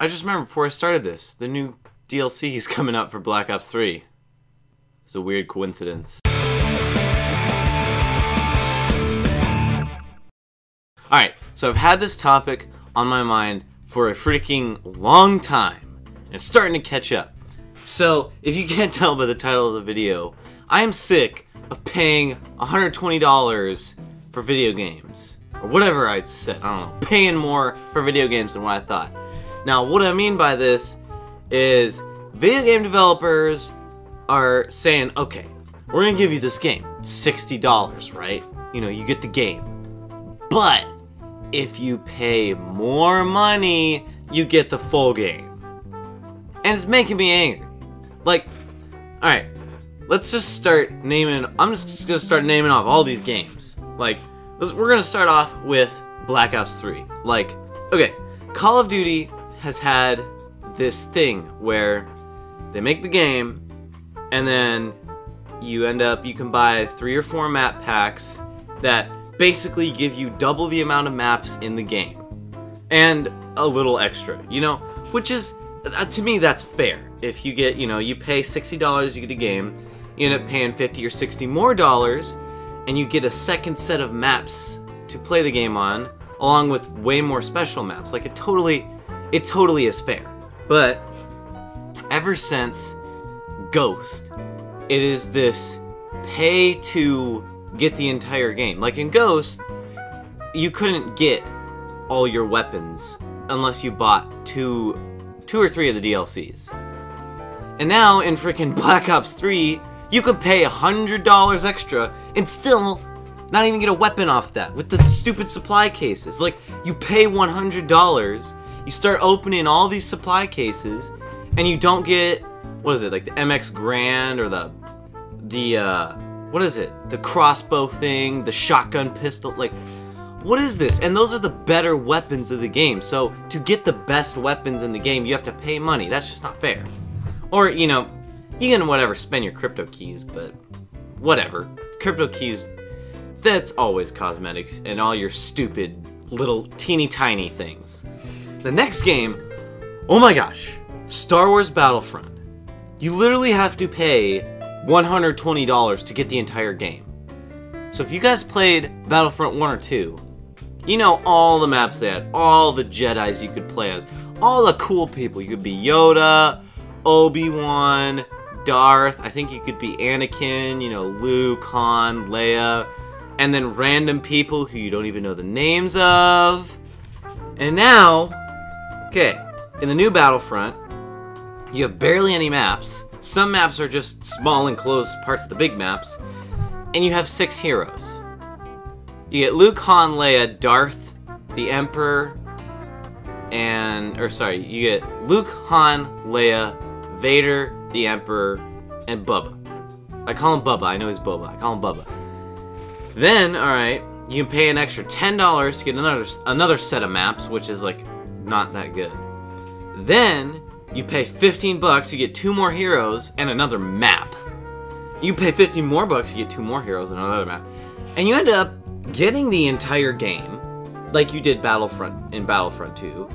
I just remembered before I started this, the new DLC is coming up for Black Ops 3. It's a weird coincidence. Alright, so I've had this topic on my mind for a freaking long time. And it's starting to catch up. So, if you can't tell by the title of the video, I am sick of paying $120 for video games. Or whatever I said, I don't know, paying more for video games than what I thought. Now, what I mean by this is video game developers are saying, okay, we're gonna give you this game, it's $60, right? You know, you get the game. But if you pay more money, you get the full game. And it's making me angry. Like, alright, let's just start naming, I'm just gonna start naming off all these games. Like, we're gonna start off with Black Ops 3. Like, okay, Call of Duty has had this thing where they make the game and then you can buy 3 or 4 map packs that basically give you double the amount of maps in the game and a little extra, you know, which is, to me, that's fair. If you get, you know, you pay $60, you get a game, you end up paying $50 or $60 more dollars, and you get a second set of maps to play the game on, along with way more special maps. Like, it totally is fair. But ever since Ghost, it is this pay to get the entire game. Like in Ghost, you couldn't get all your weapons unless you bought two or three of the DLCs. And now in freaking Black Ops 3, you could pay $100 extra and still not even get a weapon off that with the stupid supply cases. Like, you pay $100, you start opening all these supply cases, and you don't get, what is it, like the MX Grand or the what is it? The crossbow thing, the shotgun pistol, like, what is this? And those are the better weapons of the game. So, to get the best weapons in the game, you have to pay money. That's just not fair. Or, you know, you can whatever, spend your crypto keys, but whatever. Crypto keys, that's always cosmetics and all your stupid little teeny tiny things. The next game, oh my gosh, Star Wars Battlefront. You literally have to pay $120 to get the entire game. So if you guys played Battlefront 1 or 2, you know all the maps they had, all the Jedis you could play as, all the cool people. You could be Yoda, Obi-Wan, Darth, I think you could be Anakin, you know, Luke, Han, Leia, and then random people who you don't even know the names of. And now, okay, in the new Battlefront, you have barely any maps. Some maps are just small enclosed parts of the big maps, and you have 6 heroes. You get Luke, Han, Leia, Darth, the Emperor, and, or sorry, you get Luke, Han, Leia, Vader, the Emperor, and Bubba. I call him Bubba, I know he's Boba, I call him Bubba. Then, alright, you can pay an extra $10 to get another set of maps, which is like, not that good. Then, you pay 15 bucks, you get 2 more heroes and another map. You pay 15 more bucks, you get 2 more heroes and another map. And you end up getting the entire game, like you did Battlefront in Battlefront 2,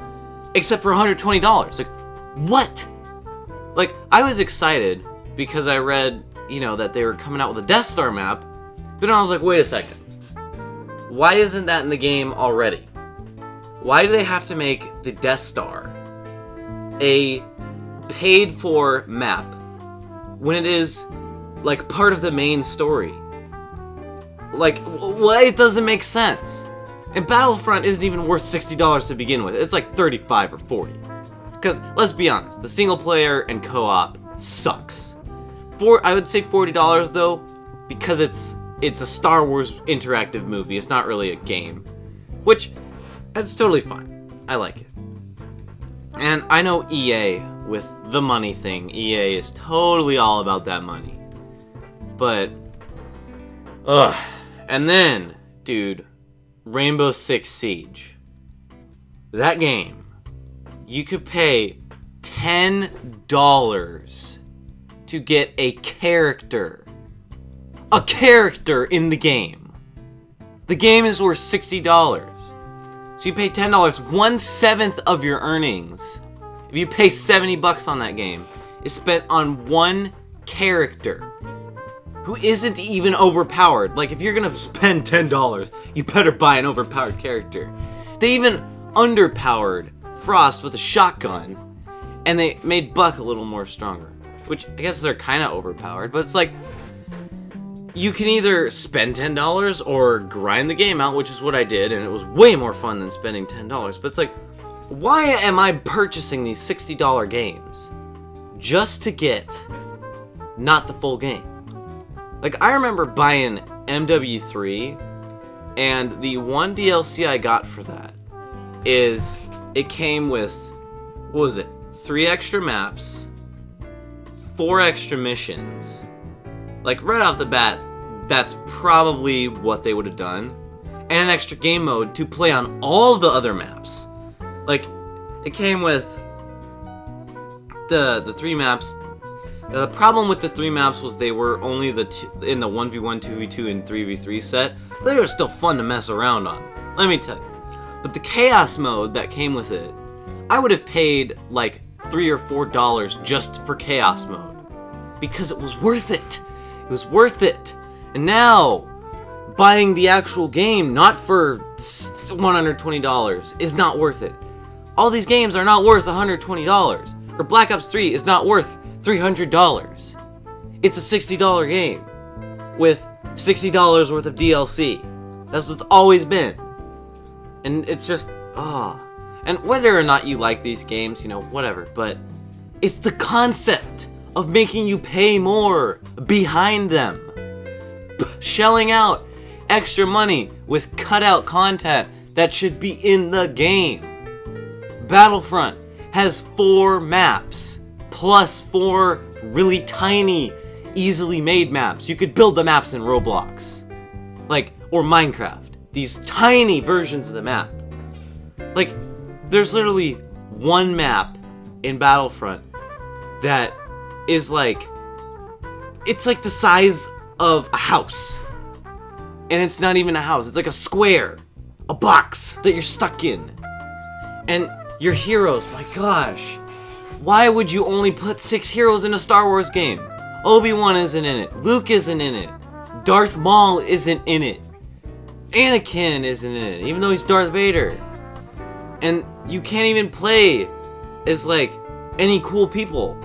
except for $120. Like, what? Like, I was excited because I read, you know, that they were coming out with a Death Star map, but then I was like, wait a second. Why isn't that in the game already? Why do they have to make the Death Star a paid-for map when it is, like, part of the main story? Like, what? It doesn't make sense. And Battlefront isn't even worth $60 to begin with. It's like $35 or $40. Because, let's be honest, the single player and co-op sucks. I would say $40 though, because it's a Star Wars interactive movie. It's not really a game. Which, that's totally fine. I like it. And I know EA, with the money thing, EA is totally all about that money. But, ugh. And then, dude, Rainbow Six Siege. That game, you could pay $10 to get a character. A character in the game. The game is worth $60. So you pay $10, 1/7 of your earnings, if you pay 70 bucks on that game, is spent on one character who isn't even overpowered. Like, if you're gonna spend $10, you better buy an overpowered character. They even underpowered Frost with a shotgun, and they made Buck a little more stronger. Which, I guess they're kind of overpowered, but it's like, you can either spend $10 or grind the game out, which is what I did, and it was way more fun than spending $10. But it's like, why am I purchasing these $60 games just to get not the full game? Like, I remember buying MW3, and the one DLC I got for that is, it came with, what was it, 3 extra maps, 4 extra missions. Like, right off the bat, that's probably what they would have done. And an extra game mode to play on all the other maps. Like, it came with the 3 maps. The problem with the 3 maps was they were only in the 1v1, 2v2, and 3v3 set. They were still fun to mess around on, let me tell you. But the Chaos mode that came with it, I would have paid like $3 or $4 just for Chaos mode. Because it was worth it. It was worth it. And now, buying the actual game, not for $120, is not worth it. All these games are not worth $120. Or Black Ops 3 is not worth $300. It's a $60 game with $60 worth of DLC. That's what's always been. And it's just, And whether or not you like these games, you know, whatever, but it's the concept of making you pay more behind them. Shelling out extra money with cutout content that should be in the game. Battlefront has 4 maps. Plus 4 really tiny, easily made maps. You could build the maps in Roblox. Like, or Minecraft. These tiny versions of the map. Like, there's literally one map in Battlefront that is like, it's like the size of a house. And it's not even a house, it's like a square. A box that you're stuck in. And your heroes, my gosh. Why would you only put 6 heroes in a Star Wars game? Obi-Wan isn't in it. Luke isn't in it. Darth Maul isn't in it. Anakin isn't in it, even though he's Darth Vader. And you can't even play as, like, any cool people.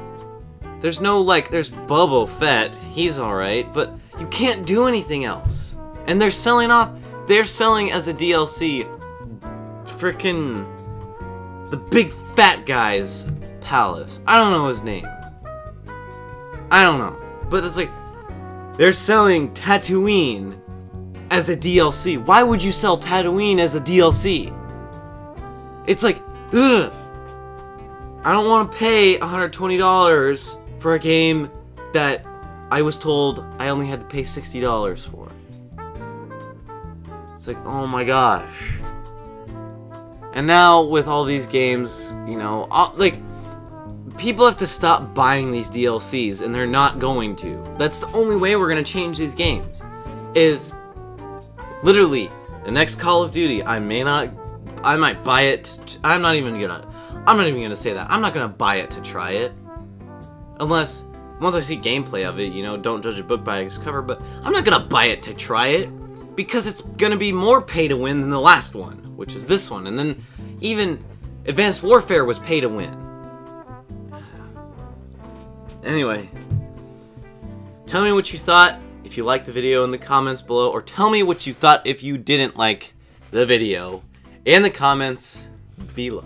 There's no, like, there's Boba Fett. He's alright, but you can't do anything else. And they're selling as a DLC frickin' the big fat guy's palace. I don't know his name. I don't know. But it's like, they're selling Tatooine as a DLC. Why would you sell Tatooine as a DLC? It's like, ugh. I don't want to pay $120 for a game that I was told I only had to pay $60 for. It's like, oh my gosh. And now, with all these games, you know, like, people have to stop buying these DLCs, and they're not going to. That's the only way we're going to change these games. Is, literally, the next Call of Duty, I might buy it. I'm not even gonna say that. I'm not gonna buy it to try it. Unless, once I see gameplay of it, you know, don't judge a book by its cover, but I'm not gonna buy it to try it. Because it's gonna be more pay to win than the last one, which is this one. And then, even Advanced Warfare was pay to win. Anyway, tell me what you thought if you liked the video in the comments below, or tell me what you thought if you didn't like the video in the comments below.